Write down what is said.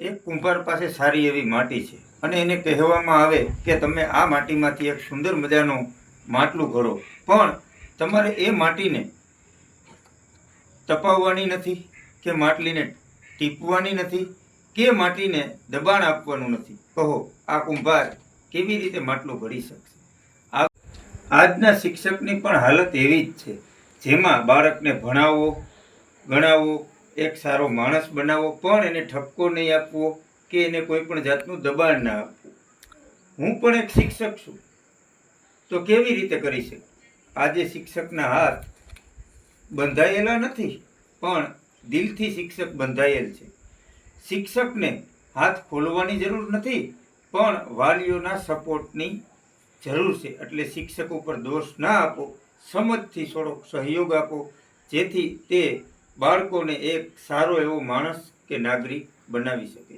એક કુંભાર પાસે સારી એવી માટી છે અને એને કહેવામાં આવે કે તમે આ માટીમાંથી એક સુંદર મજાનું માટલું ઘડો, પણ તમારે એ માટીને તપાવવાની નથી કે માટલીને ટીપવાની નથી કે માટીને દબાણ આપવાનું નથી. કહો આ કુંભાર કેવી રીતે માટલું ઘડી શકશે? આજના શિક્ષકની પણ હાલત એવી જ છે, જેમાં બાળકને ભણાવવો, ગણાવવો, એક સારો માણસ બનાવવો, પણ એને ઠપકો નહીં આપવો કે એને કોઈ પણ જાતનું દબાણ ના આપવું. હું પણ એક શિક્ષક છું, તો કેવી રીતે કરી શકું? આજે શિક્ષકના હાથ બંધાયેલા નથી, પણ દિલથી શિક્ષક બંધાયેલ છે. શિક્ષકને હાથ ખોલવાની જરૂર નથી, પણ વાલીઓના સપોર્ટની જરૂર છે. એટલે શિક્ષક ઉપર દોષ ના આપો, સમજથી થોડોક સહયોગ આપો, જેથી તે બાળકોને એક સારો એવો માણસ કે નાગરિક બનાવી શકે.